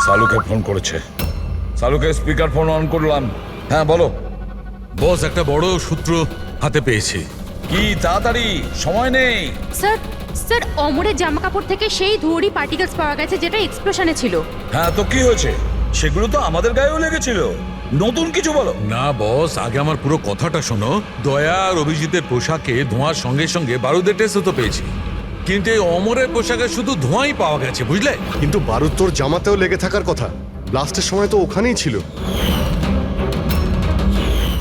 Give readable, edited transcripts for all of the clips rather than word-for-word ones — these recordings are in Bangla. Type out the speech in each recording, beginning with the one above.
সালুকে ফোন করেছে। সালুকে স্পিকার ফোন অন করলাম। হ্যাঁ বলো বস, একটা বড় সূত্র হাতে পেয়েছি। কি, তাড়াতাড়ি, সময় নেই। স্যার স্যার অমরের জামা কাপড় থেকে সেই ধুয়োরই পার্টিকেলস পাওয়া গেছে যেটা এক্সপ্লোশনে ছিল। হ্যাঁ তো কি হয়েছে? সেগুলো তো আমাদের গায়েও লেগেছিল। নতুন কিছু বলো। না বস, আগে আমার পুরো কথাটা শোনো। দয়া আর অভিজিতের পোশাকে ধোঁয়ার সঙ্গে সঙ্গে বারুদের টেস্টও তো পেয়েছি, কিন্তু এই অমরের পোশাকে শুধু ধোঁয়াই পাওয়া গেছে, বুঝলে? কিন্তু বারুদ তোর জামাতেও লেগে থাকার কথা। ব্লাস্টের সময় তো ওখানেই ছিল।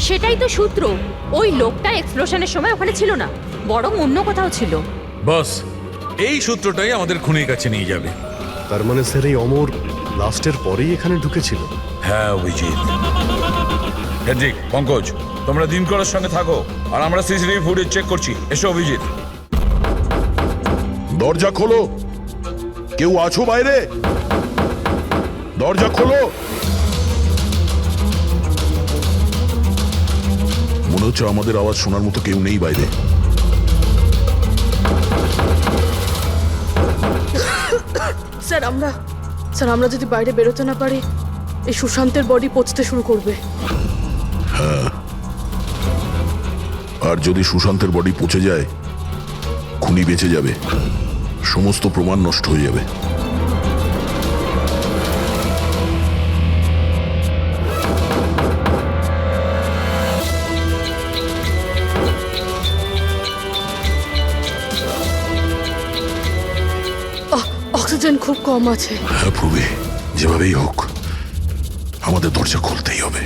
সেটাই তো সূত্র। ওই লোকটা এক্সপ্লোশনের সময় ওখানে ছিল না, বরং অন্য কোথাও ছিল। বস, এই সূত্রটাই আমাদের খুনির কাছে নিয়ে যাবে। তার মানে স্যার এই অমর ব্লাস্টের পরেই এখানে ঢুকেছিল। হ্যাঁ অভিজিৎ। হেড্রিক, পঙ্কজ, তোমরা দিন করার সঙ্গে থাকো আর আমরা সিসিটিভি ফুটেজ চেক করছি। এসো অভিজিৎ। দরজা খোলো। কেউ আছো বাইরে? দরজা খোলো। মনে হচ্ছে আমাদের আওয়াজ শোনার মতো কেউ নেই বাইরে। স্যার আমরা যদি বাইরে বেরোতে না পারি, এই সুশান্তের বডি পচতে শুরু করবে। আর যদি সুশান্তের বডি পচে যায়, খুনি বেঁচে যাবে, সমস্ত প্রমাণ নষ্ট হয়ে যাবে। অক্সিজেন খুব কম আছে। হ্যাঁ প্রবি, যেভাবেই হোক আমাদের দরজা খুলতেই হবে।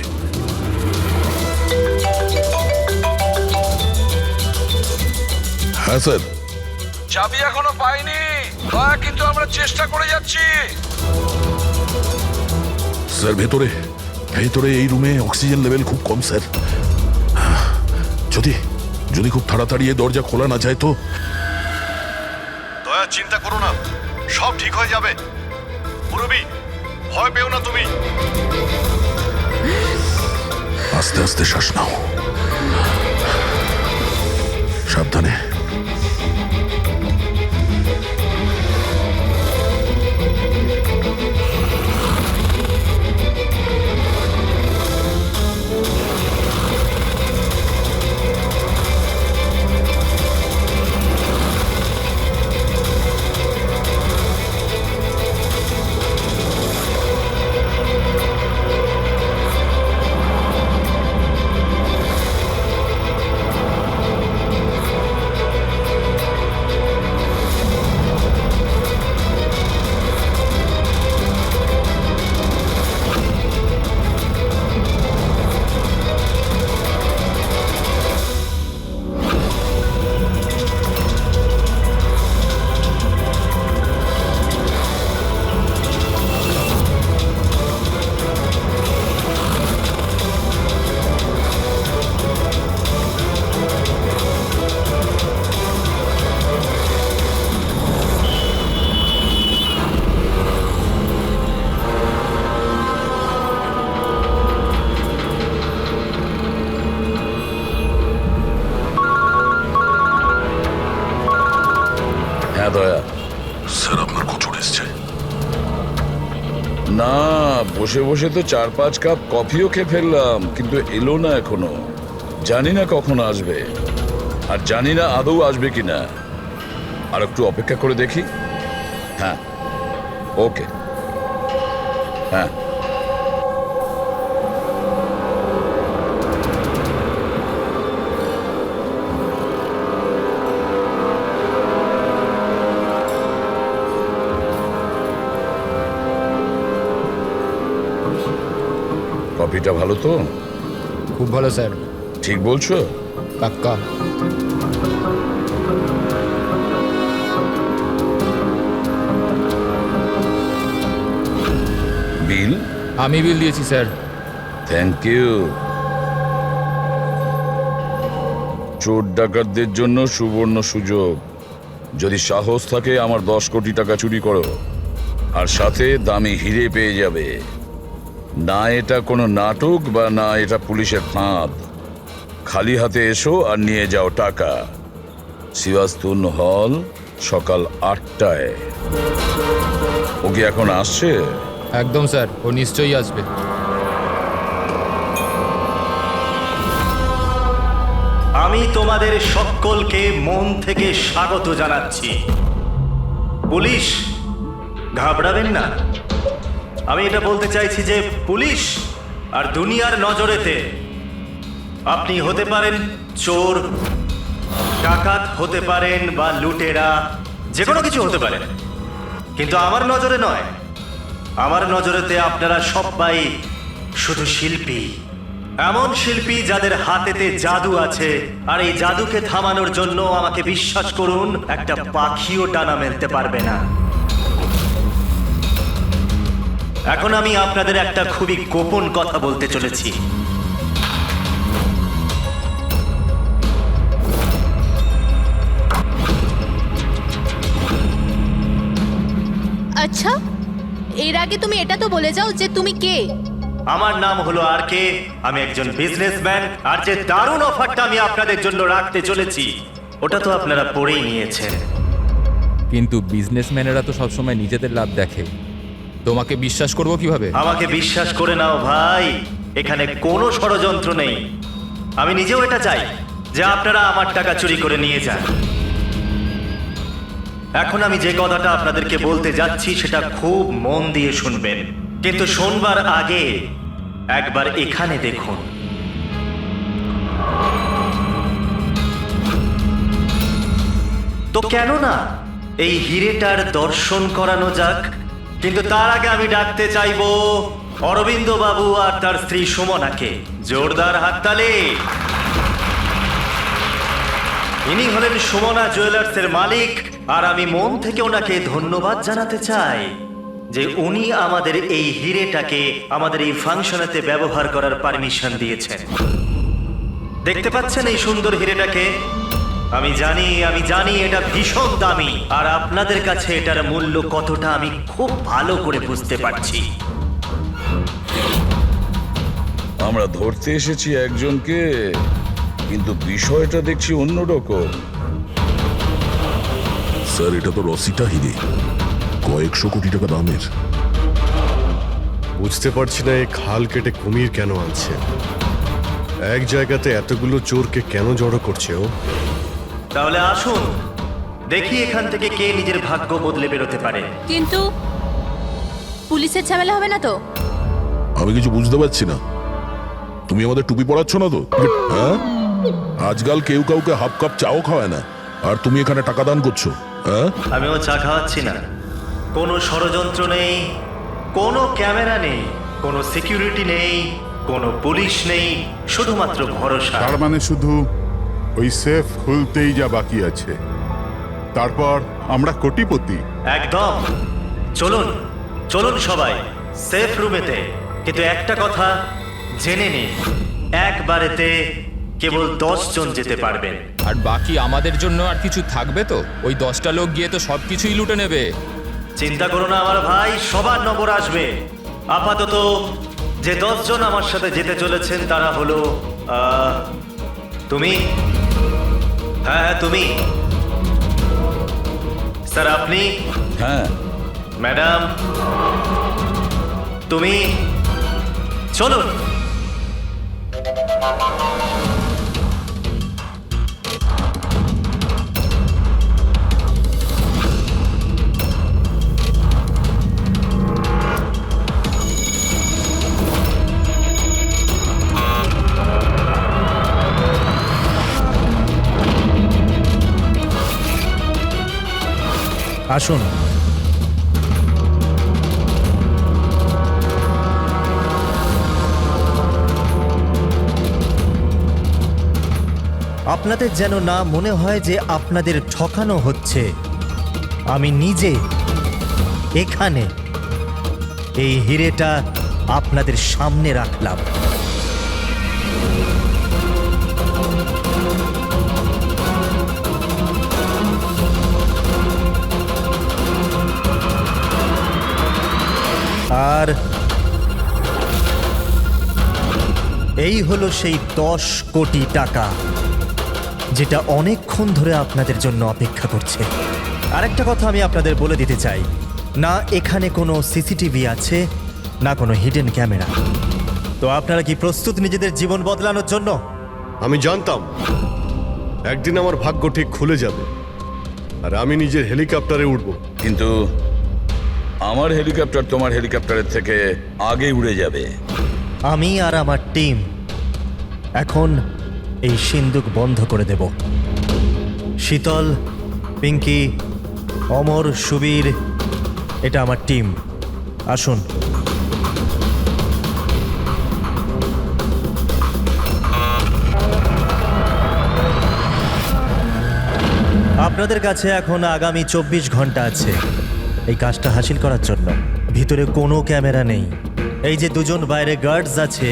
হ্যাঁ স্যার। চাবি এখনো পাইনি, কিন্তু আমরা চেষ্টা করে যাচ্ছি। স্যার ভেতরে ভেতরে এই রুমে অক্সিজেন লেভেল খুব কম স্যার। যদি যদি খুব তাড়াতাড়ি এই দরজা খোলা না যায় তো। দয়া, চিন্তা করো না, সব ঠিক হয়ে যাবে। মুরবি, ভয় পেও না তুমি। আস্তে আস্তে শ্বাস নাও, সাবধানে। হ্যাঁ দয়া। স্যার আপনার কোচর এসছে। না, বসে বসে তো 4-5 কাপ কফিও খেয়ে ফেললাম, কিন্তু এলো না এখনো। জানি না কখন আসবে, আর জানি না আদৌ আসবে কিনা। আর একটু অপেক্ষা করে দেখি। হ্যাঁ, ওকে। হ্যাঁ, কফিটা ভালো তো? খুব ভালো স্যার, ঠিক বলছো? পাক্কা। বিল? আমি বিল দিয়েছি স্যার। Thank you. চোর ডাকাতদের জন্য সুবর্ণ সুযোগ। যদি সাহস থাকে আমার 10 কোটি টাকা চুরি করো, আর সাথে দামি হিরে পেয়ে যাবে। না এটা কোনো নাটক বা না এটা পুলিশের ফাঁদ। খালি হাতে এসো আর নিয়ে যাও টাকা। সিওয়াস্তুন হল, সকাল 8টায়। ও কি এখন আসছে? একদম স্যার, ও নিশ্চয়ই আসবে। আমি তোমাদের সকলকে মন থেকে স্বাগত জানাচ্ছি। পুলিশ, ঘাবড়াবেন না। আমি এটা বলতে চাইছি যে পুলিশ আর দুনিয়ার নজরেতে আপনি হতে পারেন চোর, ডাকাত হতে পারেন বা লুটেরা, যে কোনো কিছু হতে পারেন, কিন্তু আমার নজরে নয়। আমার নজরেতে আপনারা সবাই শুধু শিল্পী, এমন শিল্পী যাদের হাতেতে জাদু আছে, আর এই জাদুকে থামানোর জন্য আমাকে বিশ্বাস করুন, একটা পাখিও ডানা মেলতে পারবে না। এখন আমি আপনাদের একটা খুবই গোপন কথা বলতে চলেছি। আচ্ছা, এর আগে তুমি এটা তো বলে যাও যে তুমি কে। আমার নাম হলো আর কে, আমি একজন বিজনেসম্যান, আর যে দারুণ অফারটা আমি আপনাদের জন্য রাখতে চলেছি ওটা তো আপনারা পড়েই নিয়েছেন। কিন্তু বিজনেসম্যানেরা তো সবসময় নিজেদের লাভ দেখে। তোমাকে বিশ্বাস করবো কিভাবে? আমাকে বিশ্বাস করে নাও ভাই, এখানে কোনো ষড়যন্ত্র নেই। আমি নিজেও এটা চাই যে আপনারা আমার টাকা চুরি করে নিয়ে যান। এখন আমি যে কথাটা আপনাদেরকে বলতে যাচ্ছি সেটা খুব মন দিয়ে শুনবেন, কিন্তু শোনবার আগে একবার এখানে দেখুন। তো কেন না এই হিরেটার দর্শন করানো যাক। কিন্তু তার আগে আমি ডাকতে চাইবো অরবিন্দ বাবু আর তার স্ত্রী সুমনাকে। জোরদার হাততালি। ইনি হলেন সুমনা জুয়েলার্সের মালিক, আর আমি মন থেকে ওনাকে ধন্যবাদ জানাতে চাই যে উনি আমাদের এই হিরেটাকে আমাদের এই ফাংশনেতে ব্যবহার করার পারমিশন দিয়েছেন। দেখতে পাচ্ছেন এই সুন্দর হিরেটাকে? আমি জানি এটা ভীষণ দামি, আর আপনাদের কাছে এটার মূল্য কতটা আমি খুব ভালো করে বুঝতে পারছি। আমরা ধরতে এসেছি একজনকে, কিন্তু বিষয়টা দেখছি অন্যরকম। স্যার, এটা তো রসিটা হিরে, কয়েকশো কোটি টাকা দামের। বুঝতে পারছি না এই খাল কেটে কুমির কেন আনছে। এক জায়গাতে এতগুলো চোরকে কেন জড়ো করছে ও? তাহলে আসুন দেখি এখান থেকে কে নিজের ভাগ্য বদলে বেরোতে পারে। কিন্তু পুলিশের ঝামেলা হবে না তো? আমি কিছু বুঝতে পারছি না। তুমি আমাদের টুপি পরাচ্ছ না তো? হ্যাঁ, আজকাল কেউ কাউকে হাফ কাপ চাও খাওয়ায় না, আর তুমি এখানে টাকা দান করছো। হ্যাঁ, আমিও চা খাওয়াচ্ছি না। কোনো ষড়যন্ত্র নেই, কোনো ক্যামেরা নেই, কোনো সিকিউরিটি নেই, কোনো পুলিশ নেই, শুধুমাত্র ভরসা। তার মানে শুধু ওই সেফ খুলতেই যা বাকি আছে, তারপর আমরা কোটিপতি। একদম। চলুন চলুন সবাই সেফ রুমেতে। কিন্তু একটা কথা জেনে নিন, একবারেতে কেবল 10 জন যেতে পারবেন। আর বাকি আমাদের জন্য আর কিছু থাকবে তো? ওই 10টা লোক গিয়ে তো সব কিছুই লুটে নেবে। চিন্তা করো না আমার ভাই, সবার নম্বর আসবে। আপাতত যে 10 জন আমার সাথে যেতে চলেছেন তারা হলো তুমি, হ্যাঁ তুমি, স্যার আপনি, হ্যাঁ, ম্যাডাম তুমি। চলুন। আসুন। আপনাদের যেন না মনে হয় যে আপনাদের ঠকানো হচ্ছে। আমি নিজে এখানে এই হিরেটা আপনাদের সামনে রাখলাম। আর এই হলো সেই 10 কোটি টাকা যেটা অনেকক্ষণ ধরে আপনাদের জন্য অপেক্ষা করছে। আরেকটা কথা আমি আপনাদের বলে দিতে চাই, না এখানে কোনো সিসিটিভি আছে, না কোনো হিডেন ক্যামেরা। তো আপনারা কি প্রস্তুত নিজেদের জীবন বদলানোর জন্য? আমি জানতাম একদিন আমার ভাগ্য ঠিক খুলে যাবে আর আমি নিজের হেলিকপ্টারে উঠব। কিন্তু আমার হেলিকপ্টার তোমার হেলিকপ্টারের থেকে আগে উড়ে যাবে। আমি আর আমার টিম এখন এই সিন্দুক বন্ধ করে দেব। শীতল, পিঙ্কি, অমর, সুবীর, এটা আমার টিম। আসুন। আপনাদের কাছে এখন আগামী 24 ঘন্টা আছে এই কাজটা হাসিল করার জন্য। ভিতরে কোনো ক্যামেরা নেই। এই যে দুজন বাইরে গার্ডস আছে,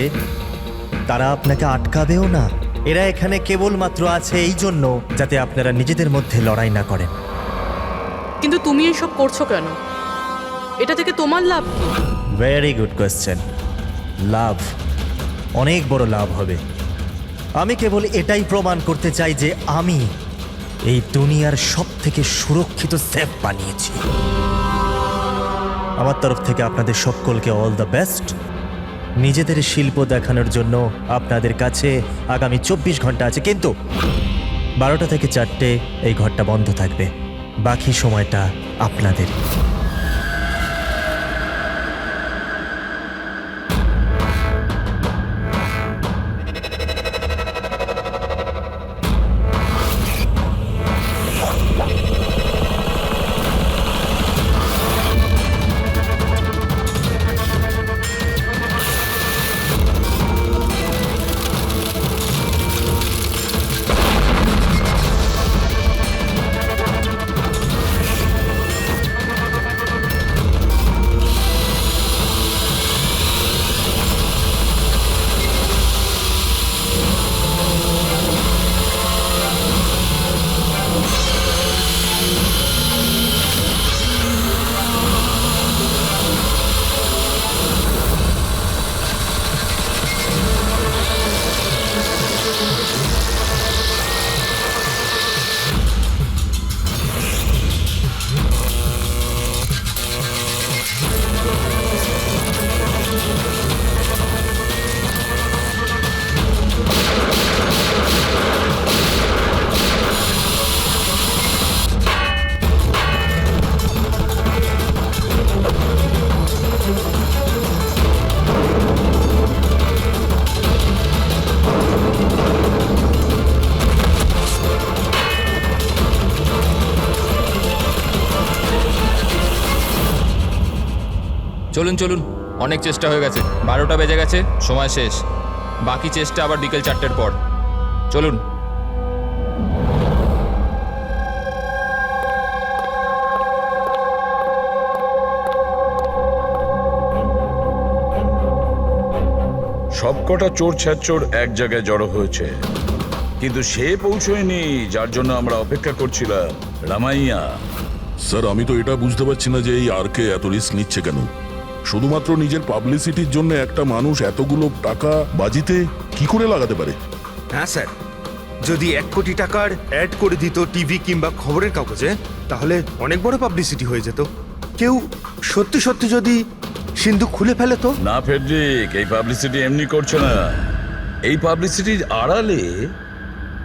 তারা আপনাকে আটকাবেও না। এরা এখানে কেবলমাত্র আছে এই জন্য যাতে আপনারা নিজেদের মধ্যে লড়াই না করেন। কিন্তু তুমি এসব করছো কেন? এটা থেকে তোমার লাভ কি? Very good question. লাভ, অনেক বড় লাভ হবে। আমি কেবল এটাই প্রমাণ করতে চাই যে আমি এই দুনিয়ার সব থেকে সুরক্ষিত সেফ বানিয়েছি। আমার তরফ থেকে আপনাদের সকলকে অল দ্য বেস্ট। নিজেদের শিল্প দেখানোর জন্য আপনাদের কাছে আগামী 24 ঘন্টা আছে, কিন্তু 12টা থেকে 4টে এই ঘরটা বন্ধ থাকবে। বাকি সময়টা আপনাদের। চলুন চলুন, অনেক চেষ্টা হয়ে গেছে। 12টা বেজে গেছে, সময় শেষ। বাকি চেষ্টা আবার বিকেল 4টের পর। চলুন। সবকটা চোর ছ্যাচোর এক জায়গায় জড়ো হয়েছে, কিন্তু সে পৌঁছয়নি যার জন্য আমরা অপেক্ষা করছিলাম। রামাইয়া। স্যার, আমি তো এটা বুঝতে পারছি না যে এই আরকে এত রিস্ক নিচ্ছে কেন। শুধুমাত্র নিজের পাবলিসিটির জন্য একটা মানুষ এতগুলো টাকা বাজিতে কি করে লাগাতে পারে? হ্যাঁ স্যার, যদি 1 কোটি টাকার অ্যাড করে দিত টিভি কিংবা খবরের কাগজে, তাহলে অনেক বড় পাবলিসিটি হয়ে যেত। কেউ সত্যি সত্যি যদি সিন্ধুক খুলে ফেলে তো? না ফেডরিক, এই পাবলিসিটি এমনি করছে না। এই পাবলিসিটির আড়ালে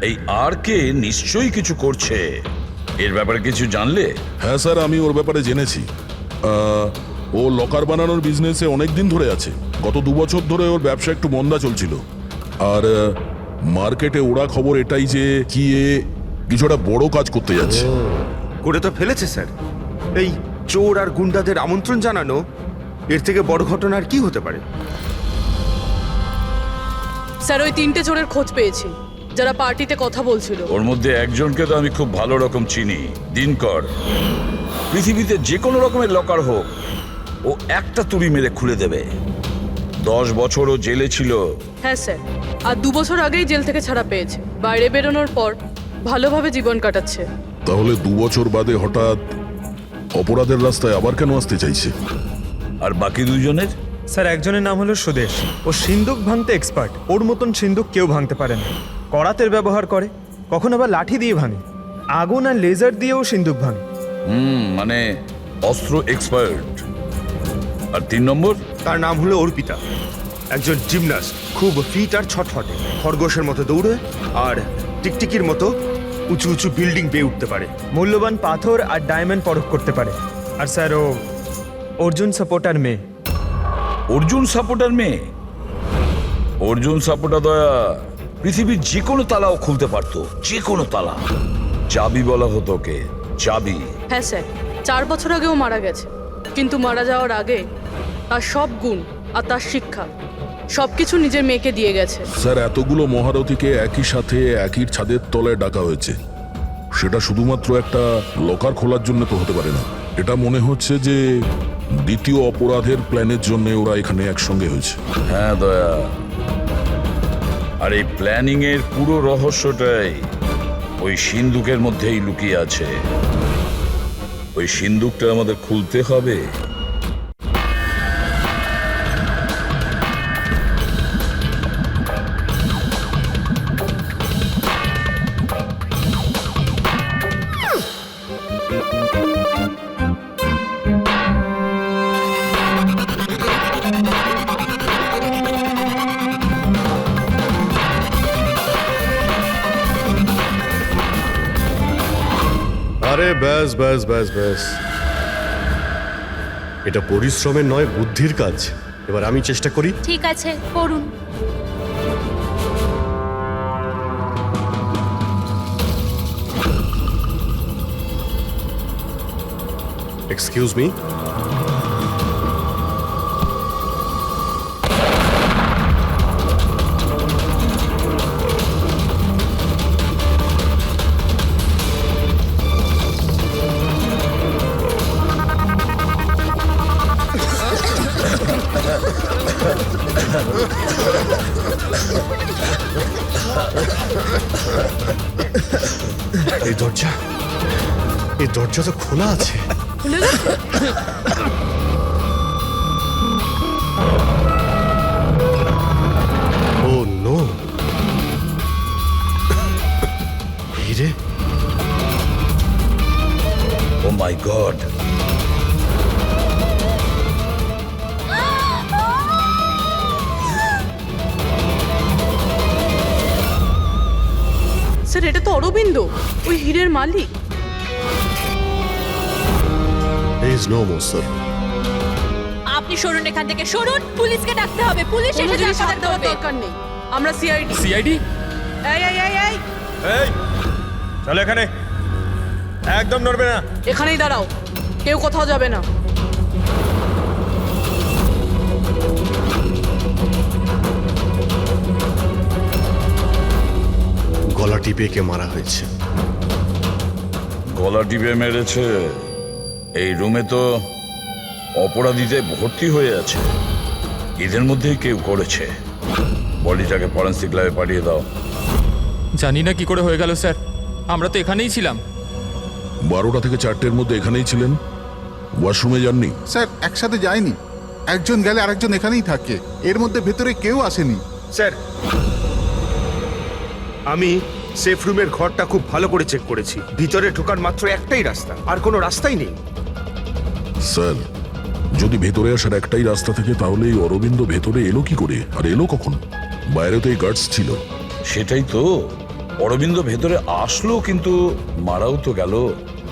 এই আরকে নিশ্চয়ই কিছু করছে। এর ব্যাপারে কিছু জানলে? হ্যাঁ স্যার, আমি ওর ব্যাপারে জেনেছি। ও লকার বানানোর বিজনেসে অনেক দিন ধরে আছে। গত 2 বছর ধরে ওর ব্যবসা একটু মন্দা চলছিল। আর মার্কেটে ওরা খবর এটাই যে কি এ কিছুটা বড় কাজ করতে যাচ্ছে। করে তো ফেলেছে স্যার। এই চোর আর গুন্ডাদের আমন্ত্রণ জানানো, এর থেকে বড় ঘটনা আর কি হতে পারে? স্যার, ওই 3টে চোরের খোঁজ পেয়েছি যারা পার্টিতে কথা বলছিল। ওর মধ্যে একজনকে তো আমি খুব ভালো রকম চিনি, দিনকর। পৃথিবীতে যে কোনো রকমের লকার হোক, ও একটা তুড়ি মেরে খুলে দেবে। 10 বছর ও জেলে ছিল। হ্যাঁ স্যার, আর 2 বছর আগেই জেল থেকে ছাড়া পেয়েছে। বাইরে বেরোনোর পর ভালোভাবে জীবন কাটাচ্ছে। তাহলে 2 বছর বাদে হঠাৎ অপরাধের রাস্তায় আবার কেন আসতে চাইছে? আর বাকি দুজনের? স্যার, একজনের নাম হলো সুদেশ। ও সিন্দুক ভাঙতে এক্সপার্ট। ওর মতন সিন্দুক কেউ ভাঙতে পারে না। করাতের ব্যবহার করে, কখন আবার লাঠি দিয়ে ভাঙে, আগুন আর লেজার দিয়েও সিন্দুক ভাঙে। মানে অস্ত্র এক্সপার্ট। আর 3 নম্বর? তার নাম হলো অর্পিতা, একজন জিমনাস্ট, খুব ফিট আর ছটফটে, খরগোশের মতো দৌড়ে আর টিকটিকির মতো উঁচু উঁচু বিল্ডিং বেয়ে উঠতে পারে। মূল্যবান পাথর আর ডায়মন্ড পরখ করতে পারে। আর স্যার ও অর্জুন সাপোর্টার মেয়ে। অর্জুন সাপোর্টার মেয়ে? অর্জুন সাপোর্টার দয়া পৃথিবীর যে কোনো তালাও খুলতে পারতো, যে কোনো তালা। চাবি বলা হতো ওকে, চাবি। হ্যাঁ স্যার, 4 বছর আগেও মারা গেছে, কিন্তু মারা যাওয়ার আগে তার সব গুণ আর তার শিক্ষা সবকিছু নিজের মেয়েকে দিয়ে গেছে। স্যার, এতগুলো মহারথীকে একই সাথে একই ছাদের তলায় ডাকা হয়েছে, সেটা শুধুমাত্র একটা লকার খোলার জন্য তো হতে পারে না। এটা মনে হচ্ছে যে দ্বিতীয় অপরাধের প্ল্যানের জন্য ওরা এখানে একসঙ্গে হয়েছে। হ্যাঁ দয়া, আর এই প্ল্যানিং এর পুরো রহস্যটাই ওই সিন্দুকের মধ্যেই লুকিয়ে আছে। ওই সিন্দুকটা আমাদের খুলতে হবে। আরে ব্যাস ব্যাস ব্যাস ব্যাস, এটা পরিশ্রমের নয়, বুদ্ধির কাজ। এবার আমি চেষ্টা করি। ঠিক আছে, করুন। Excuse me. এই দরজা তো খোলা আছে। খুলে গেছে? ও নো, হিরে! ও মাই গড! স্যার, এটা তো অরবিন্দ, ওই হীরের মালিক। There is no more, sir. আপনি সরুন এখান থেকে, সরুন। পুলিশকে ডাকতে হবে, পুলিশ কোনো এসে জিনিস যা হাত দেওয়ার করবে। দরকার নেই, আমরা সিআইডি। সিআইডি? এই এই এই এই, এই চলো এখানে, একদম নড়বে না। এখানেই দাঁড়াও, কেউ কোথাও যাবে না। গলা টিপে কে মারা হয়েছে? গলা টিপে মেরেছে? এই রুমে তো অপরাধীতে ভর্তি হয়ে আছে, এদের মধ্যেই কেউ করেছে। বডিটাকে ফরেন্সিক ল্যাবে পাঠিয়ে দাও। জানি না কি করে হয়ে গেল স্যার, আমরা তো এখানেই ছিলাম। 12টা থেকে 4টের মধ্যে এখানেই ছিলেন, ওয়াশরুমে যাননি? স্যার, একসাথে যায়নি, একজন গেলে আরেকজন এখানেই থাকে, এর মধ্যে ভেতরে কেউ আসেনি। স্যার, আমি সেফ রুমের ঘরটা খুব ভালো করে চেক করেছি, ভিতরে ঢোকার মাত্র একটাই রাস্তা, আর কোনো রাস্তাই নেই। স্যার, যদি ভেতরে আসার একটাই রাস্তা থেকে তাহলে এই অরবিন্দ ভেতরে এলো কি করে, আর এলো কখন? বাইরে তো এই গার্ডস ছিল। সেটাই তো, অরবিন্দ ভেতরে আসলো কিন্তু মারাও তো গেল।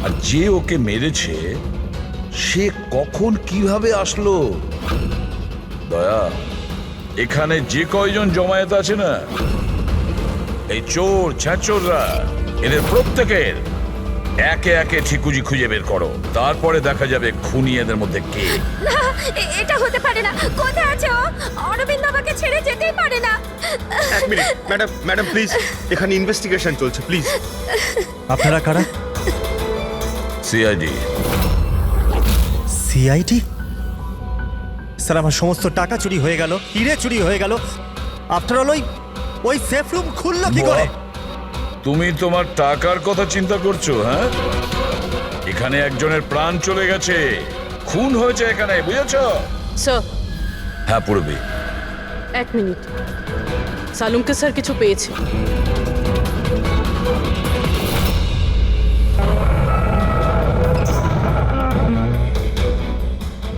আর যে ওকে মেরেছে সে কখন কিভাবে আসলো? দয়া, এখানে যে কয়জন জমায়েত আছে না, এই চোর ছ্যাচোররা, এদের প্রত্যেকের একে একে ঠিকুজি খুঁজে বের করো, তারপরে দেখা যাবে খুনি এদের মধ্যে কে। না, এটা হতে পারে না। কোথায় আছে ও? অরবিন্দ আমাকে ছেড়ে যেতেই পারে না। 1 মিনিট, ম্যাডাম ম্যাডাম প্লিজ, এখানে ইনভেস্টিগেশন চলছে, প্লিজ। আপনারা কারা? সিআইডি। সিআইডি? স্যার, আমার সমস্ত টাকা চুরি হয়ে গেল, হিরে চুরি হয়ে গেল। আফটার অল ওই সেফ রুম খুললো কি করে? তুমি তোমার টাকার কথা চিন্তা করছো? হ্যাঁ, এখানে একজনের প্রাণ চলে গেছে, খুন হয়েছে এখানে, বুঝেছ? স্যার। হ্যাঁ, পড়বে। 1 মিনিট, সালুমকে স্যার কিছু পেয়েছে।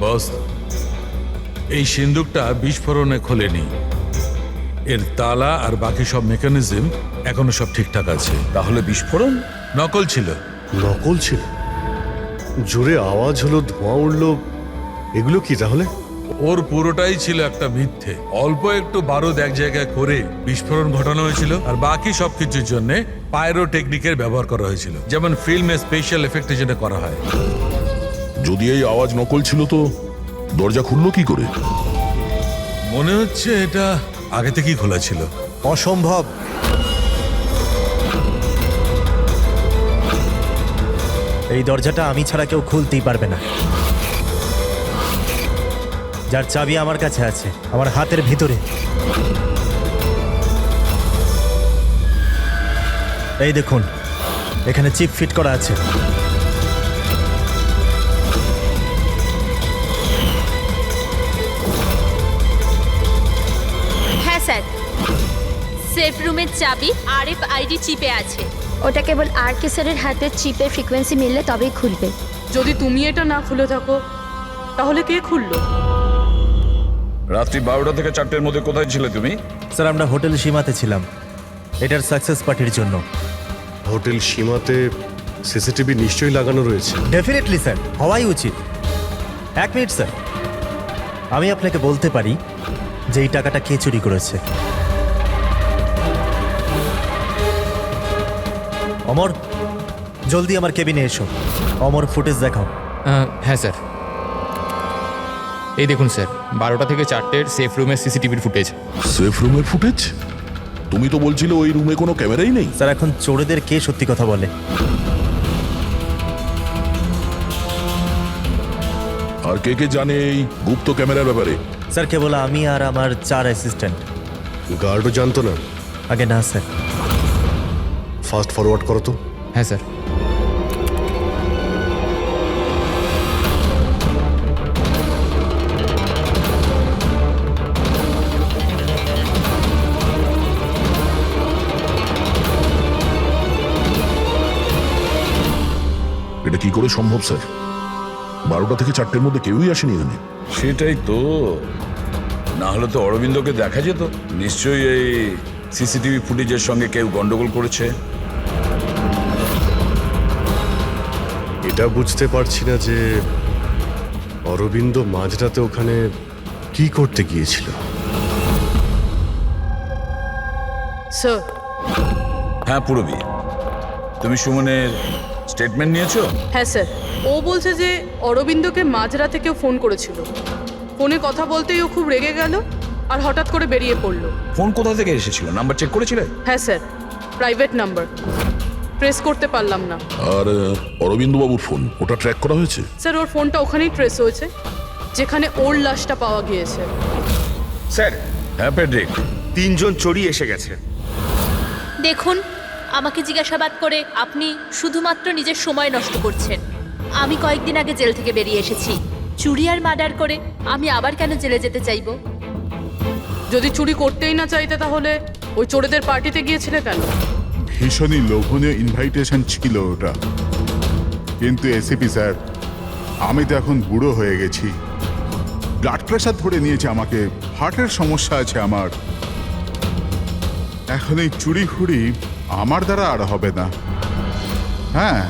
বস, এই সিন্দুকটা বিস্ফোরণে খোলেনি। এর তালা আর বাকি সব মেকানিজম এখনো সব ঠিকঠাক আছে। তাহলে বিস্ফোরণ নকল ছিল। নকল ছিল? জোরে আওয়াজ হলো, ধোঁয়া উঠলো, এগুলো কি তাহলে? ওর পুরোটাই ছিল একটা মিথ্যে। অল্প একটু বারুদ এক জায়গায় করে বিস্ফোরণ ঘটানো হয়েছিল, আর বাকি সবকিছুর জন্য পাইরো টেকনিকের ব্যবহার করা হয়েছিল, যেমন ফিল্মে স্পেশাল এফেক্টের জন্য করা হয়। যদি এই আওয়াজ নকল ছিল তো দরজা খুললো কি করে? মনে হচ্ছে এটা আগে থেকেই খোলা ছিল। অসম্ভব। এই দরজাটা আমি ছাড়া কেউ খুলতেই পারবে না। যার চাবি আমার কাছে আছে, আমার হাতের ভিতরে। এই দেখুন, এখানে চিপ ফিট করা আছে। হ্যাঁ স্যার, সেফ রুমের চাবি RFID চিপে আছে। ওটা কেবল RK স্যারের হাতের চিপের ফ্রিকোয়েন্সি মিললে তবেই খুলবে। যদি তুমি এটা না খুলে থাকো তাহলে কে খুললো? রাত্রি 12টা থেকে 4টের মধ্যে কোথায় ছিলে তুমি? স্যার, আমরা হোটেল সীমাতে ছিলাম এটার সাকসেস পার্টির জন্য। হোটেল সীমাতে সিসিটিভি নিশ্চয়ই লাগানো রয়েছে। ডেফিনেটলি স্যার, হওয়াই উচিত। 1 মিনিট স্যার, আমি আপনাকে বলতে পারি যে এই টাকাটা কে চুরি করেছে। অমর, জলদি আমার কেবিনে এসো। অমর, ফুটেজ দেখাও। হ্যাঁ স্যার, এই দেখুন স্যার, 12টা থেকে 4টের সেফ রুমের সিসিটিভির ফুটেজ। সেফ রুমের ফুটেজ? তুমি তো বলছিলে ওই রুমে কোনো ক্যামেরাই নেই। স্যার, এখন চোরেদের কে সত্যি কথা বলে? আর কে কে জানে এই গুপ্ত ক্যামেরার ব্যাপারে? স্যার, কেবল আমি আর আমার 4 অ্যাসিস্ট্যান্ট। গার্ডও জানতো না? আগে না স্যার। ফাস্ট ফরওয়ার্ড করো তো। হ্যাঁ স্যার। এটা কি করে সম্ভব স্যার? 12টা থেকে 4টের মধ্যে কেউই আসেনি এখানে। সেটাই তো, না হলে তো অরবিন্দকে দেখা যেত। নিশ্চয়ই এই সিসিটিভি ফুটেজের সঙ্গে কেউ গন্ডগোল করেছে। এটা বুঝতে পারছি না যে অরবিন্দ মাঝরাতে ওখানে কি করতে গিয়েছিল। স্যার। হ্যাঁ পুরবি, তুমি সুমনের স্টেটমেন্ট নিয়েছো? হ্যাঁ স্যার, ও বলছে যে অরবিন্দকে মাঝরাতে কেউ ফোন করেছিল। ফোনে কথা বলতেই ও খুব রেগে গেল আর হঠাৎ করে বেরিয়ে পড়লো। ফোন কোথা থেকে এসেছিল? নাম্বার চেক করেছিলে? হ্যাঁ স্যার, প্রাইভেট নাম্বার, ট্রেস করতে পারলাম না। আর অরবিন্দ বাবুর ফোন, ওটা ট্র্যাক করা হয়েছে? স্যার, ওর ফোনটা ওখানেই ট্রেস হয়েছে যেখানে ওর লাশটা পাওয়া গিয়েছে। স্যার। হ্যাঁ পেড্রিক, 3 জন চোরি এসে গেছে। দেখুন, আমাকে জিজ্ঞাসাবাদ করে আপনি শুধুমাত্র নিজের সময় নষ্ট করছেন। আমি কয়েকদিন আগে জেল থেকে বেরিয়ে এসেছি। চুরি আর মার্ডার করে আমি আবার কেন জেলে যেতে চাইবো? যদি চুরি করতেই না চাইতে তাহলে ওই চোরেদের পার্টিতে গিয়েছিলে কেন? ভীষণই লোভনীয় ইনভাইটেশন ছিল ওটা। কিন্তু এসিপি স্যার, আমি তো এখন বুড়ো হয়ে গেছি। ব্লাড প্রেশার ধরে নিয়েছে আমাকে, হার্টের সমস্যা আছে আমার। এখন এই চুরি ফুরি আমার দ্বারা আর হবে না। হ্যাঁ,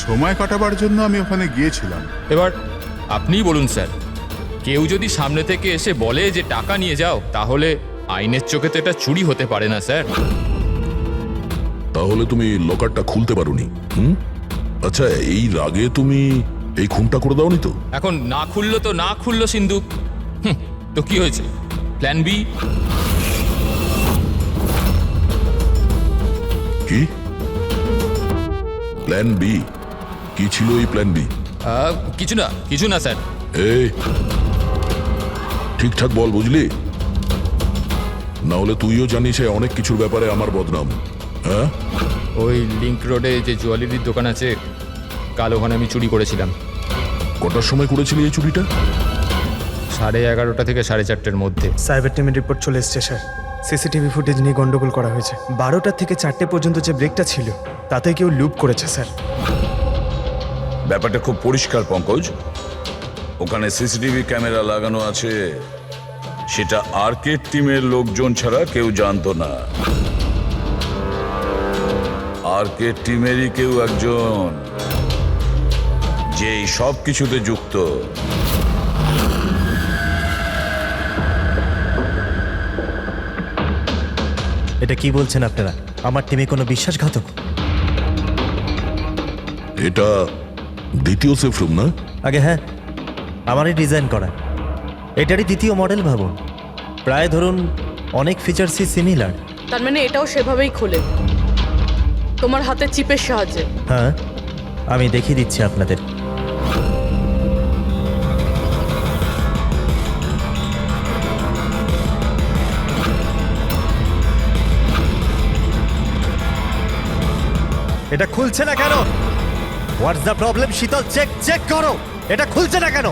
সময় কাটাবার জন্য আমি ওখানে গিয়েছিলাম। এবার আপনিই বলুন স্যার, কেউ যদি সামনে থেকে এসে বলে যে টাকা নিয়ে যাও, তাহলে আইনের চোখে তো এটা চুরি হতে পারে না স্যার। তাহলে তুমি লকারটা খুলতে পারোনি? আচ্ছা, এই রাগে তুমি এই খুনটা করে দাওনি তো? এখন না খুললো তো না খুললো সিন্দুক, তো কি হয়েছে? Plan B? কি প্ল্যান বি? কি ছিল এই প্ল্যান বি? কিছু না স্যার। এই ঠিকঠাক বল, বুঝলি? না হলে তুইও জানিস অনেক কিছুর ব্যাপারে আমার বদনাম। হ্যাঁ, ওই লিংক রোডে যে জুয়েলারির দোকান আছে, কাল ওখানে আমি চুরি করেছিলাম। কটার সময় করেছিলি এই চুরিটা? 11:30 থেকে 4:30-এর মধ্যে। সাইবার টিমের রিপোর্ট চলে এসছে স্যার। সিসিটিভি ফুটেজ নিয়ে গন্ডগোল করা হয়েছে। 12টা থেকে 4টে পর্যন্ত যে ব্রেকটা ছিল তাতে কেউ লুপ করেছে স্যার। ব্যাপারটা খুব পরিষ্কার পঙ্কজ। ওখানে সিসিটিভি ক্যামেরা লাগানো আছে, সেটা আর্কেড টিমের লোকজন ছাড়া কেউ জানতো না। আর্কেড টিমেরই কেউ একজন, যে এই সব কিছুতে যুক্ত। এটা কি বলছেন আপনারা? আমার টিমে কোনো বিশ্বাসঘাতক? এটা দ্বিতীয় সেফ রুম না? আগে হ্যাঁ, আমারই ডিজাইন করা। এটারই দ্বিতীয় মডেল ভাবুন। প্রায় ধরুন অনেক ফিচার্সই সিমিলার। তার মানে এটাও সেভাবেই খোলে, তোমার হাতে চিপের সাহায্যে। হ্যাঁ, আমি দেখিয়ে দিচ্ছি আপনাদের। এটা খুলছে না কেন? What's the problem? শীতল, চেক করো, এটা খুলছে না কেন?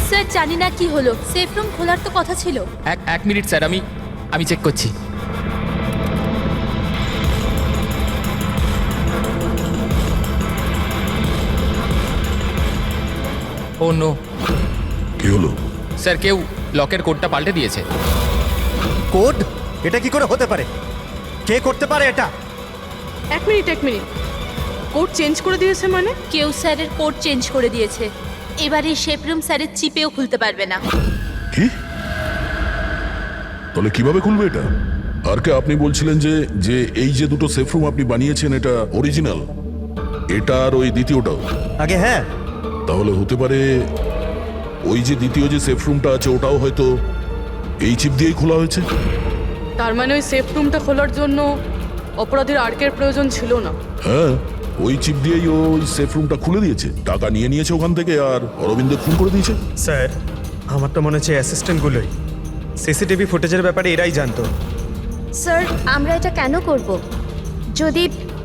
স্যার জানি না কি হলো, সেফ রুম খোলার তো কথা ছিল। এক মিনিট স্যার, আমি চেক করছি। ও নো, কি হলো? স্যার কেউ লকের কোডটা পাল্টে দিয়েছে। কোড? এটা কি করে হতে পারে? কে করতে পারে এটা? এক মিনিট, কোড চেঞ্জ করে দিয়েছে মানে? কেউ স্যারের কোড চেঞ্জ করে দিয়েছে। এবার এই শেপ রুম স্যারের চিপেও খুলতে পারবে না। কি? তাহলে কিভাবে খুলবে এটা? আর কে আপনি বলছিলেন যে এই যে দুটো সেফ রুম আপনি বানিয়েছেন এটা অরিজিনাল, এটা আর ওই দ্বিতীয়টাও? আগে হ্যাঁ। তাহলে হতে পারে ওই যে দ্বিতীয় যে সেফ রুমটা আছে ওটাও হয়তো এই চিপ দিয়েই খোলা হয়েছে। তার মানে ওই সেফ রুমটা খোলার জন্য অপরাধীর আর্কের প্রয়োজন ছিল না। হ্যাঁ, ওই চিপ দিয়েই ওই সেফ রুমটা খুলে দিয়েছে, টাকা নিয়ে নিয়েছে ওখান থেকে আর অরবিন্দের খুন করে দিয়েছে। স্যার, আমার তো মনে হচ্ছে অ্যাসিস্ট্যান্টগুলোই সিসিটিভি ফুটেজের ব্যাপারে এরাই জানতো। স্যার, আমরা এটা কেন করব? যদি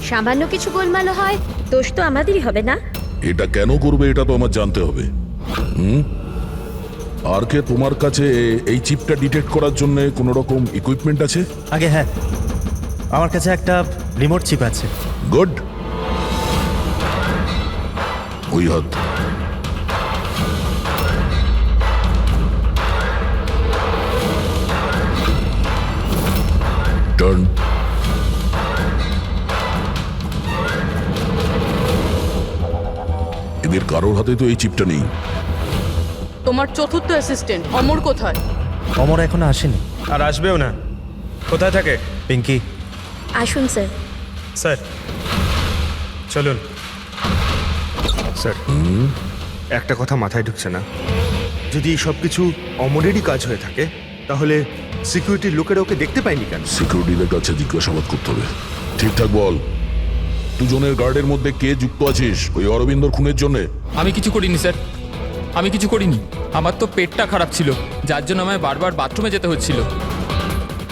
সামান্য কিছু গোলমাল হয়, দোষ তো আমাদেরই হবে না? এটা কেন করবে এটা তো আমার জানতে হবে। আর কে তোমার কাছে এই চিপটা ডিটেক্ট করার জন্য কোনো রকম ইকুইপমেন্ট আছে? আগে হ্যাঁ, আমার কাছে একটা রিমোট চিপ আছে। গুড। ওই হাত। টার্ন। এদের কারোর হাতে তো এই চিপটা নেই। তোমার চতুর্থ অ্যাসিস্ট্যান্ট অমর কোথায়? অমর এখনো আসেনি। আর আসবেও না। কোথায় থাকে? পিঙ্কি। আসুন স্যার। স্যার চলুন। স্যার, একটা কথা মাথায় ঢুকছে না। যদি এই সব কিছু অমরেরই কাজ হয়ে থাকে, তাহলে সিকিউরিটির লোকেরা ওকে দেখতে পায়নি কেন? সিকিউরিটিদের কাছে জিজ্ঞাসাবাদ করতে হবে। ঠিকঠাক বল, দুজনের গার্ডের মধ্যে কে যুক্ত আছিস ওই অরবিন্দর খুনের জন্য? আমি কিছু করিনি স্যার, আমি কিছু করিনি। আমার তো পেটটা খারাপ ছিল, যার জন্য আমায় বারবার বাথরুমে যেতে হচ্ছিল।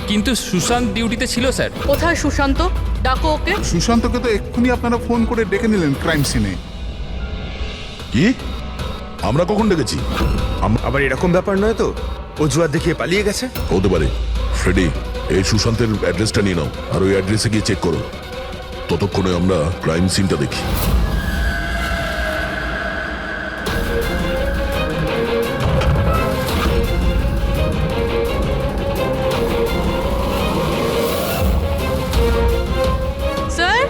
কিন্তু সুশান্ত ডিউটিতে ছিল স্যার। কোথায় সুশান্ত? ডাকো ওকে। সুশান্তকে তো এক্ষুনি আপনারা ফোন করে ডেকে নিলেন ক্রাইম সিনে। কি? আমরা কখন ডেকেছি? আবার এরকম ব্যাপার নয় তো অজুহাত দেখিয়ে পালিয়ে গেছে? হতে পারে। ফ্রেডি, এই সুশান্তের অ্যাড্রেসটা নিয়ে নাও আর ওই অ্যাড্রেসে গিয়ে চেক করো। ততক্ষণে আমরা ক্রাইম সিনটা দেখি। স্যার,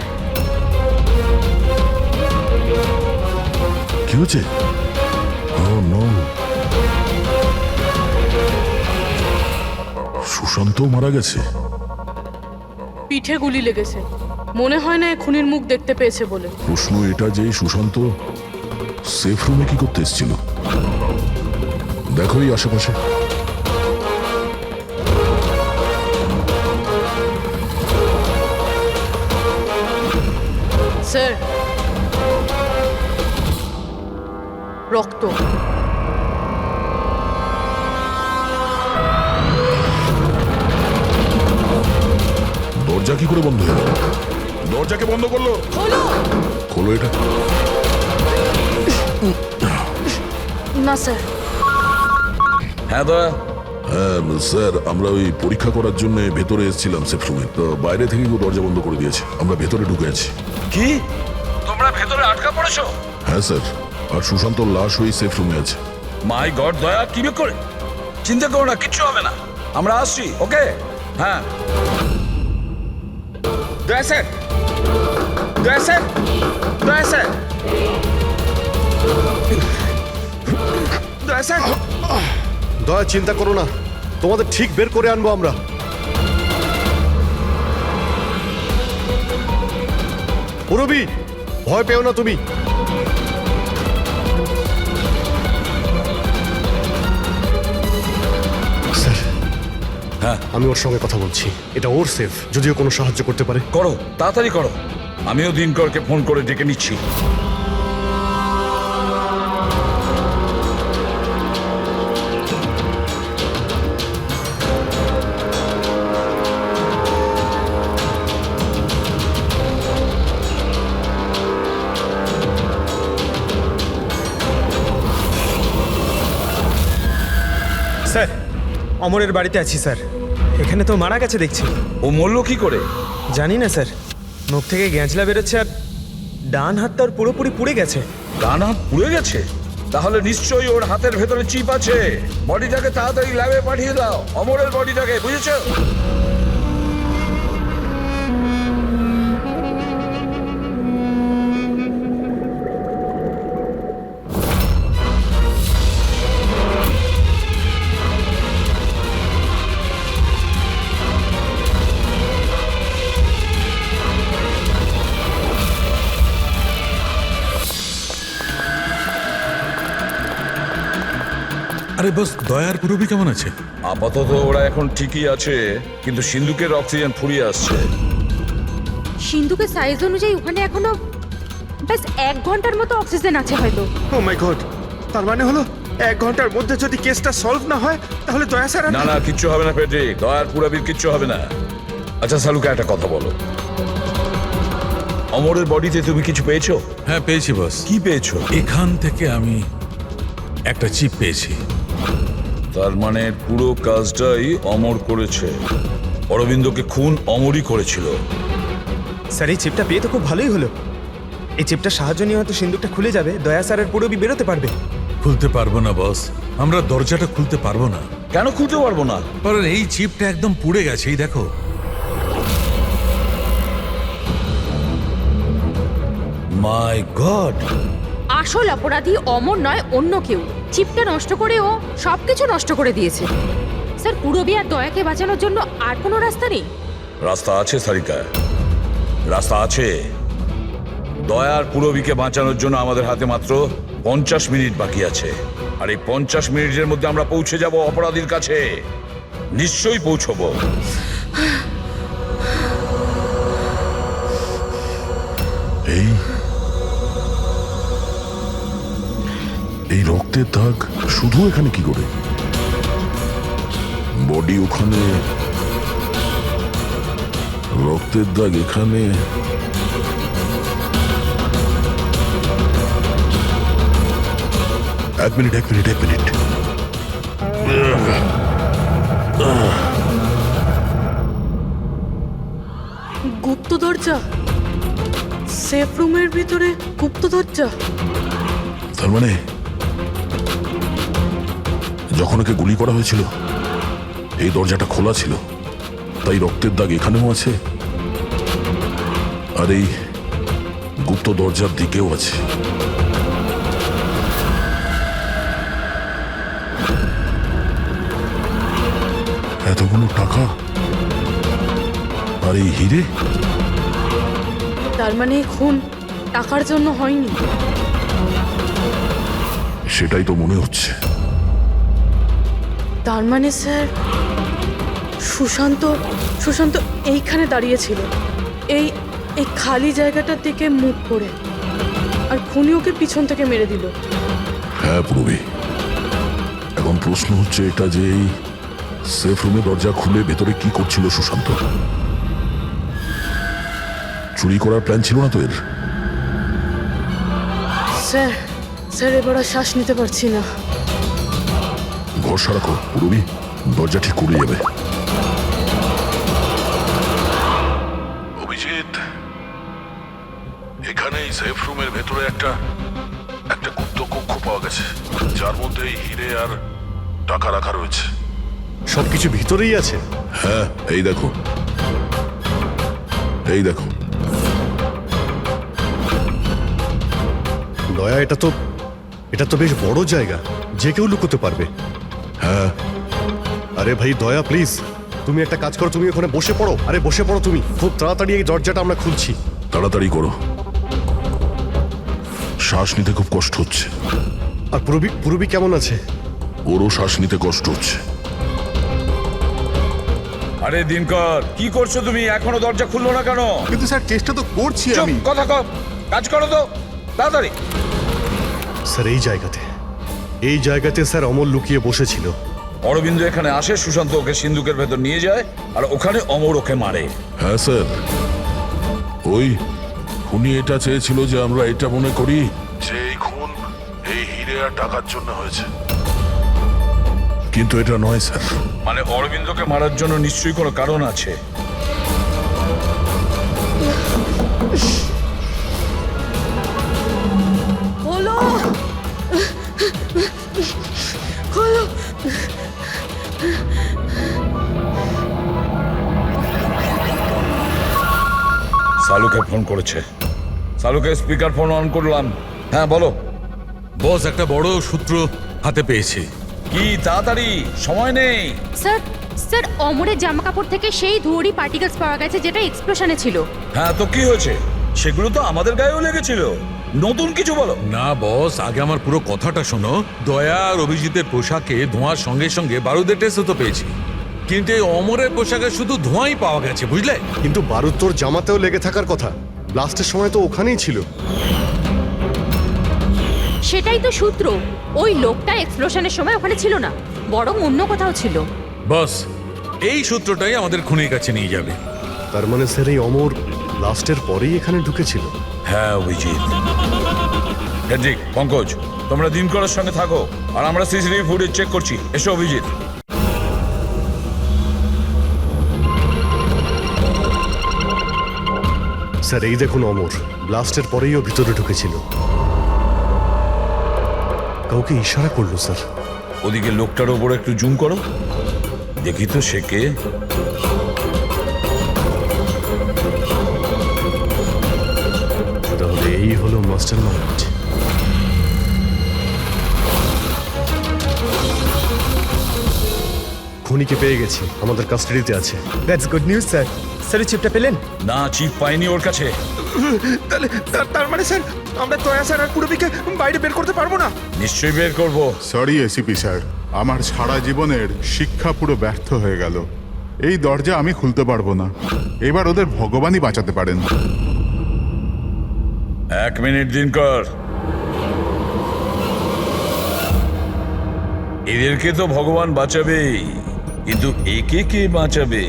কি হচ্ছে? Oh, no. সুশান্ত মারা গেছে। পিঠে গুলি লেগেছে। মনে হয় না এ খুনির মুখ দেখতে পেয়েছে বলে। প্রশ্ন এটা যে সুশান্ত সেফ রুমে কি করতে এসেছিল? দেখো এই আশেপাশে। স্যার, রক্ত। দরজা কি করে বন্ধ হলো? দরজাকে বন্ধ করলো? খোলো এটা। না স্যার। হ্যাঁ দা। হ্যাঁ স্যার, আমরা ওই পরীক্ষা করার জন্য ভেতরে এসেছিলাম সেফ রুমে, তো বাইরে থেকে কেউ দরজা বন্ধ করে দিয়েছে। আমরা ভেতরে ঢুকে আছি। কি? তোমরা ভেতরে আটকা পড়েছো? হ্যাঁ স্যার, আর সুশান্তর লাশ ওই সেফ রুমে আছে। মাই গড দয়া, কি করে? চিন্তা করো না, কিচ্ছু হবে না, আমরা আসছি। ওকে, হ্যাঁ। দয়া স্যার, দয়া স্যার, দয়া স্যার, দয়া স্যার। দয়া, চিন্তা করো না, তোমাদের ঠিক বের করে আনবো আমরা। পুরবি, ভয় পেও না তুমি। স্যার, হ্যাঁ, আমি ওর সঙ্গে কথা বলছি। এটা ওর সেফ, যদিও কোনো সাহায্য করতে পারে। করো, তাড়াতাড়ি করো। আমিও দিনকরকে ফোন করে ডেকে নিচ্ছি। স্যার, অমরের বাড়িতে আছি স্যার। এখানে তো মারা গেছে দেখছি। ও মরল কি করে? জানি না স্যার, মুখ থেকে গ্যাঁজলা বেরোচ্ছে আর ডান হাত তার পুরোপুরি পুড়ে গেছে। ডান হাত পুড়ে গেছে? তাহলে নিশ্চয়ই ওর হাতের ভেতরে চিপ আছে। বডিটাকে তাড়াতাড়ি ল্যাবে পাঠিয়ে দাও, অমরের বডিটাকে, বুঝেছো? আরে বস, দয়ার পুরবি কেমন আছে? আপাতত ওরা এখন ঠিকই আছে, কিন্তু সিন্ধুকের অক্সিজেন ফুরিয়ে আসছে। সিন্ধুকের সাইজ অনুযায়ী ওখানে এখনো ব্যাস 1 ঘন্টার মতো অক্সিজেন আছে হয়তো। ও মাই গড, তার মানে হলো 1 ঘন্টার মধ্যে যদি কেসটা সলভ না হয় তাহলে দয়া স্যার। না না, কিচ্ছু হবে না পেট্রিক, দয়ার পুরবির কিচ্ছু হবে না। আচ্ছা সালুকা, একটা কথা বলো, অমরের বডিতে তুমি কিছু পেয়েছো? হ্যাঁ পেয়েছি বস। কি পেয়েছো? এখান থেকে আমি একটা চিপ পেয়েছি। তার মানে পুরো কাজটাই অমর করেছে। অরবিন্দকে খুন অমরই করেছিল। স্যার, এই চিপটা পেয়ে তো খুব ভালোই হলো। এই চিপটা সাহায্য নিয়ে হয়তো সিন্ধুকটা খুলে যাবে, দয়া স্যারের পুরবি বেরোতে পারবে। খুলতে পারবো না বস, আমরা দরজাটা খুলতে পারবো না। কেন খুলতে পারবো না? কারণ এই চিপটা একদম পুড়ে গেছে, এই দেখো। মাই গড! আসল অপরাধী অমর নয়, অন্য কেউ। চিপটা নষ্ট করে ও সবকিছু নষ্ট করে দিয়েছে। স্যার, পুরবি আর দয়াকে বাঁচানোর জন্য আর কোনো রাস্তা নেই? রাস্তা আছে সারিকা, রাস্তা আছে। দয়ার পুরবিকে বাঁচানোর জন্য আমাদের হাতে মাত্র 50 মিনিট বাকি আছে। আর এই 50 মিনিটের মধ্যে আমরা পৌঁছে যাব অপরাধীর কাছে। নিশ্চয়ই পৌঁছবো। এই রক্তের দাগ শুধু এখানে কি করে? বডি ওখানে, রক্তের দাগ এখানে। এক মিনিট। গুপ্ত দরজা, সেফ রুমের ভিতরে গুপ্ত দরজা। তার মানে যখন ওকে গুলি করা হয়েছিল এই দরজাটা খোলা ছিল, তাই রক্তের দাগ এখানেও আছে আর এই গুপ্ত দরজার দিকেও আছে। এতগুলো টাকা আর এই হিরে, তার মানে খুন টাকার জন্য হয়নি। সেটাই তো মনে হচ্ছে। তার মানে স্যার, সুশান্ত এইখানে দাঁড়িয়েছিল, এই এই খালি জায়গাটার দিকে মুখ করে, আর খুনি ওকে পিছন থেকে মেরে দিল। হ্যাঁ পূর্বে, এখন প্রশ্ন হচ্ছে এটা যে এই সেফ রুমে দরজা খুলে ভেতরে কি করছিল সুশান্ত? চুরি করার প্ল্যান ছিল না তো এর? স্যার এবার আর শ্বাস নিতে পারছি না। ভরসা রাখো পূর্বী, দরজা ঠিক খুলে যাবে। অভিজিৎ, এখানেই এই সেফ রুমের ভেতরে একটা গুপ্ত কক্ষ পাওয়া গেছে, যার মধ্যে এই হিরে আর টাকা রাখা রয়েছে। সবকিছু ভিতরেই আছে? হ্যাঁ, এই দেখো, এই দেখো। দয়া, এটা তো বেশ বড় জায়গা, যে কেউ লুকোতে পারবে। হ্যাঁ। আরে ভাই দয়া, প্লিজ তুমি একটা কাজ করো, তুমি ওখানে বসে পড়ো। আরে বসে পড়ো তুমি, খুব তাড়াতাড়ি এই দরজাটা আমরা খুলছি। তাড়াতাড়ি করো, শ্বাস নিতে খুব কষ্ট হচ্ছে। আর পুরবি কেমন আছে? ওরও শ্বাস নিতে কষ্ট হচ্ছে। আরে দিনকর, কি করছো তুমি? এখনো দরজা খুললো না কেন? কিন্তু স্যার চেষ্টা তো করছি চুপ, আমি। কথা কম, কাজ করো তো তাড়াতাড়ি। স্যার এই জায়গাতে স্যার অমর লুকিয়ে বসেছিল। অরবিন্দ এখানে আসে, সুশান্ত ওকে সিন্ধুকের ভেতর নিয়ে যায়, আর ওখানে অমর ওকে মারে। হ্যাঁ স্যার, ওই খুনি এটা চেয়েছিল যে আমরা এটা মনে করি যে এই খুন এই হিরে আর টাকার জন্য হয়েছে, কিন্তু এটা নয় স্যার। মানে অরবিন্দকে মারার জন্য নিশ্চয়ই কোনো কারণ আছে। হলো হলো সালুকে ফোন করেছে। সালুকে স্পিকার ফোন অন করলাম। হ্যাঁ বলো। বস একটা বড় সূত্র হাতে পেয়েছে। কি তাড়াতাড়ি, সময় নেই। স্যার অমরের জামা কাপড় থেকে সেই ধুয়োরই পার্টিকেলস পাওয়া গেছে যেটা এক্সপ্লোশনে ছিল। হ্যাঁ তো কি হয়েছে? সেগুলো তো আমাদের গায়েও লেগেছিল। নতুন কিছু বলো। না বস, আগে আমার পুরো কথাটা শোনো। দয়া আর অভিজিতের পোশাকে ধোঁয়ার সঙ্গে সঙ্গে বারুদের টেস্টও তো পেয়েছি, কিন্তু এই অমরের পোশাকে শুধু ধোঁয়াই পাওয়া গেছে, বুঝলে? কিন্তু বারুদ তোর জামাতেও লেগে থাকার কথা, ব্লাস্টের সময় তো ওখানেই ছিল। সেটাই তো সূত্র, ওই লোকটা এক্সপ্লোশনের সময় ওখানে ছিল না, বরং অন্য কোথাও ছিল। বস, এই সূত্রটাই আমাদের খুনির কাছে নিয়ে যাবে। তার মানে স্যার এই অমর ব্লাস্টের পরেই এখানে ঢুকেছিল? হ্যাঁ অভিজিৎ। হেড্রিক, পঙ্কজ, তোমরা দিনকরের সঙ্গে থাকো, আর আমরা সিসিটিভি ফুটেজ চেক করছি। এসো অভিজিৎ। স্যার এই দেখুন, অমর ব্লাস্টের পরেই ও ভিতরে ঢুকেছিল। কাউকে ইশারা করলো স্যার। ওদিকে লোকটার ওপর একটু জুম করো, দেখি তো সে কে। তাহলে এই হলো মাস্টার মাইন্ড। খুনিকে পেয়ে গেছি, আমাদের কাস্টাডিতে আছে। That's good news sir. Sir চিপটা পেলেন? না, চিপ পাইনি ওর কাছে। তার মানে স্যার আমরা দয়া স্যার আর পুরবিকে বাইরে বের করতে পারবো না? নিশ্চয়ই বের করবো। সরি এসিপি স্যার, আমার সারা জীবনের শিক্ষা পুরো ব্যর্থ হয়ে গেল। এই দরজা আমি খুলতে পারবো না। এবার ওদের ভগবানই বাঁচাতে পারেন। 1 মিনিট দিনকর। এদেরকে তো ভগবান বাঁচাবেই, কিন্তু একে কে বাঁচাবে?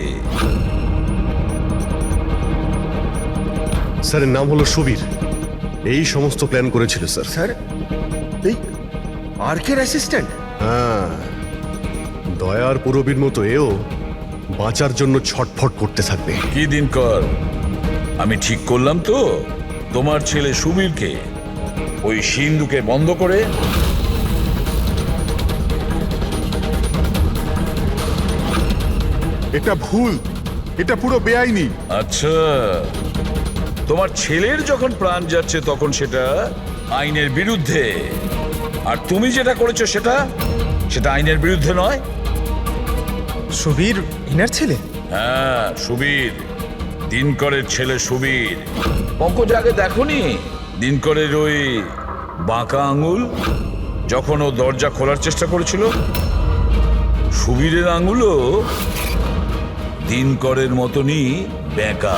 স্যারের নাম হলো সুবীর, এই সমস্ত প্ল্যান করেছিল স্যার। স্যার এই আর্কের অ্যাসিস্ট্যান্ট? হ্যাঁ, দয়ার পুরবীর মতো এও বাঁচার জন্য ছটফট করতে থাকবে। কি দিনকর, আমি ঠিক করলাম তো? তোমার ছেলে সুবীরকে ওই সিন্ধুকে বন্ধ করে এটা ভুল, এটা পুরো বেআইনি। আচ্ছা, তোমার ছেলের যখন প্রাণ যাচ্ছে তখন সেটা আইনের বিরুদ্ধে, আর তুমি যেটা করেছো সেটা আইনের বিরুদ্ধে নয়। সুবীর ইনার ছেলে? হ্যাঁ সুবীর, দিনকরের ছেলে সুবীর। পঙ্কজ আগে দেখোনি দিনকরের ওই বাঁকা আঙুল যখন ও দরজা খোলার চেষ্টা করেছিল? সুবীরের আঙুলও দিনকরের মতনই বেঁকা।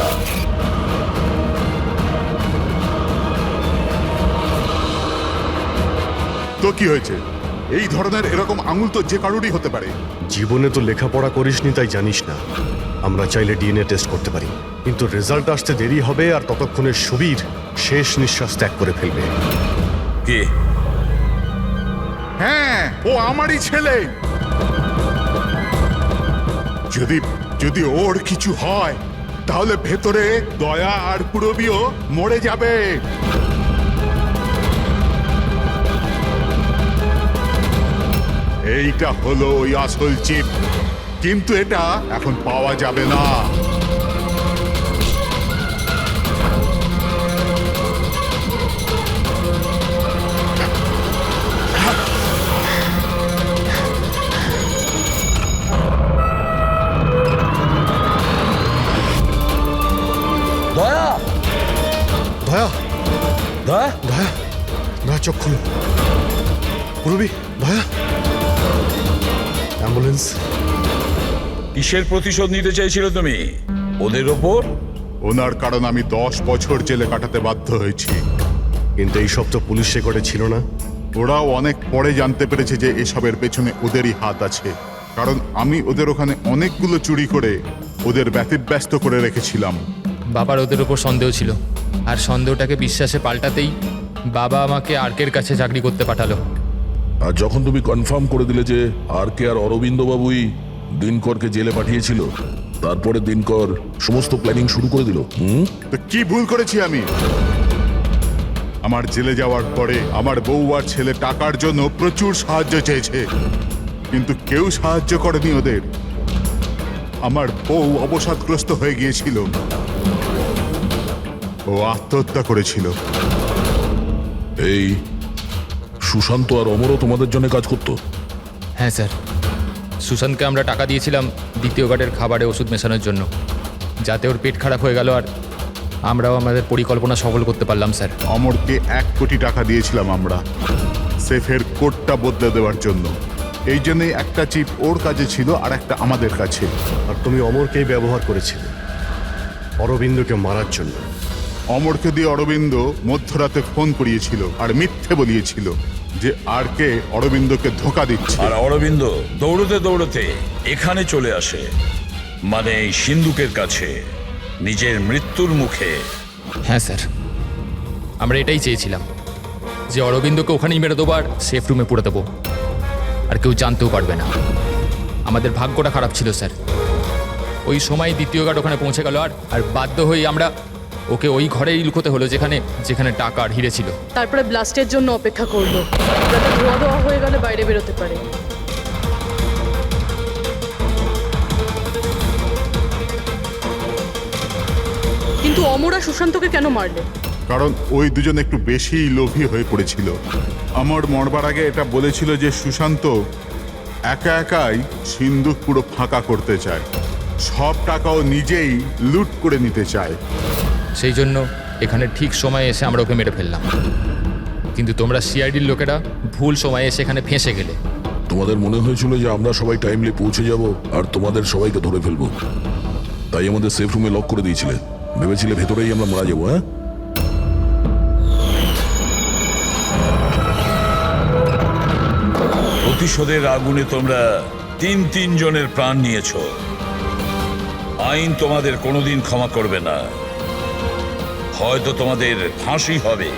তো কি হয়েছে? এই ধরনের এরকম আঙুল তো যে কারোরই হতে পারে। জীবনে তো লেখাপড়া করিসনি, তাই জানিস না। আমরা চাইলে ডিএনএ টেস্ট করতে পারি, কিন্তু রেজাল্ট আসতে দেরি হবে, আর ততক্ষণে সুবীর শেষ নিঃশ্বাস ত্যাগ করে ফেলবে। কে? হ্যাঁ, ও আমারই ছেলে। যদি ওর কিছু হয় তাহলে ভেতরে দয়া আর পুরবিও মরে যাবে। এইটা হলো ওই আসল চিপ, কিন্তু এটা এখন পাওয়া যাবে না। দয়া দয়া দয়া দয়া দয়া, চোখ খুলো। পুরবি, দয়া, অ্যাম্বুলেন্স। কিসের প্রতিশোধ নিতে চাইছিল তুমি ওদের ওপর? ওনার কারণ আমি 10 বছর জেলে কাটাতে বাধ্য হয়েছি। কিন্তু এই সব তো পুলিশ রেকর্ডে ছিল না। ওরাও অনেক পরে জানতে পেরেছে যে এসবের পেছনে ওদেরই হাত আছে, কারণ আমি ওদের ওখানে অনেকগুলো চুরি করে ওদের ব্যতিব্যস্ত করে রেখেছিলাম। বাবার ওদের ওপর সন্দেহ ছিল, আর সন্দেহটাকে বিশ্বাসে পাল্টাতেই বাবা আমাকে আর্কের কাছে চাকরি করতে পাঠালো। আর যখন তুমি কনফার্ম করে দিলে যে আর কে আর অরবিন্দ বাবুই দিনকরকে জেলে পাঠিয়েছিল, তারপরে দিনকর সমস্ত প্ল্যানিং শুরু করে দিল। তো কি ভুল করেছি আমি? আমার জেলে যাওয়ার পরে আমার বউ আর ছেলে টাকার জন্য প্রচুর সাহায্য চেয়েছে, কিন্তু কেউ সাহায্য করেনি ওদের। আমার বউ অবসাদগ্রস্ত হয়ে গিয়েছিল, ও আত্মহত্যা করেছিল। এই সুশান্ত আর অমরও তোমাদের জন্য কাজ করতো? হ্যাঁ স্যার, সুশান্তকে আমরা টাকা দিয়েছিলাম দ্বিতীয় গার্ডের খাবারে ওষুধ মেশানোর জন্য, যাতে ওর পেট খারাপ হয়ে গেল, আর আমরাও আমাদের পরিকল্পনা সফল করতে পারলাম স্যার। অমরকে 1 কোটি টাকা দিয়েছিলাম আমরা সেফের কোডটা বদলে দেওয়ার জন্য। এই জন্যই একটা চিপ ওর কাছে ছিল আর একটা আমাদের কাছে। আর তুমি অমরকেই ব্যবহার করেছিলে অরবিন্দকে মারার জন্য। অমরকে দিয়ে অরবিন্দ মধ্যরাতে ফোন করিয়েছিল আর মিথ্যে বলিয়েছিল যে আর কে অরবিন্দকে ধোকা দিচ্ছে। আর অরবিন্দ দৌড়তে দৌড়তে এখানে চলে আসে, মানে এই সিন্ধুকের কাছে, নিজের মৃত্যুর মুখে। হ্যাঁ স্যার, আমরা এটাই চেয়েছিলাম যে অরবিন্দকে ওখানেই মেরে দেবো আর সেফ রুমে পুরে দেবো, আর কেউ জানতেও পারবে না। আমাদের ভাগ্যটা খারাপ ছিল স্যার, ওই সময় দ্বিতীয় গার্ড ওখানে পৌঁছে গেল, আর বাধ্য হয়ে আমরা ওকে ওই ঘরেই লুকোতে হলো যেখানে যেখানে টাকা আর হিরে ছিল। তারপরে ব্লাস্টের জন্য অপেক্ষা করলো, যাতে ধোয়া ধোয়া হয়ে গেলে বাইরে বেরোতে পারে। কিন্তু অমর আর সুশান্তকে কেন মারলে? কারণ ওই দুজন একটু বেশি লোভী হয়ে পড়েছিল। আমার মরবার আগে এটা বলেছিল যে সুশান্ত একা একাই সিন্ধুক পুরো ফাঁকা করতে চায়, সব টাকাও নিজেই লুট করে নিতে চায়। সেই জন্য এখানে ঠিক সময়ে এসে আমরা ওকে মেরে ফেললাম, কিন্তু তোমরা সিআইডির লোকেরা ভুল সময়ে এসে এখানে ফেঁসে গেলে। তোমাদের মনে হয়েছিল যে আমরা সবাই টাইমলি পৌঁছে যাব আর তোমাদের সবাইকে ধরে ফেলবো, তাই আমাদের সেফ রুমে লক করে দিয়েছিলে। ভেবেছিলে ভেতরেই আমরা মারা যাবো। হ্যাঁ, প্রতিশোধের আগুনে তোমরা 3 জনের প্রাণ নিয়েছ। আইন তোমাদের কোনোদিন ক্ষমা করবে না, হয়তো তোমাদের ফাঁসি হবে।